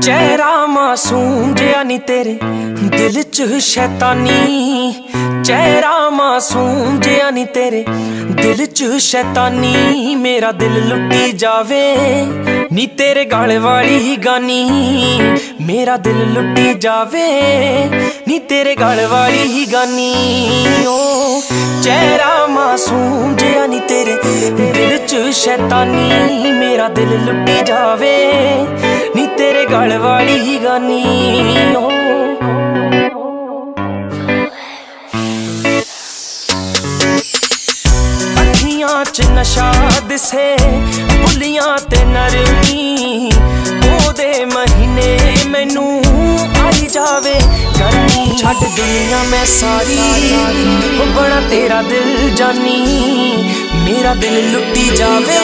चेहरा मासूम जिया नी तेरे दिल च शैतानी, चेहरा मासूम जिया नी तेरे दिल च शैतानी। मेरा दिल लुटी जावे नी तेरे गल वाली ही गानी, मेरा दिल लुटी जावे नी तेरे गल वाली ही गानी। ओ चेहरा मासूम जिया नी तेरे दिल च शैतानी, मेरा दिल लुटी जावे नी तेरे गल वाली ही गानी। ओ अखियां च नशा दिसे बुलियां ते नरमी, ओदे महीने मैनू आई जावे गर्मी। छड्ड दुनिया मैं सारी बड़ा तेरा दिल जानी, मेरा दिल लुटी जावे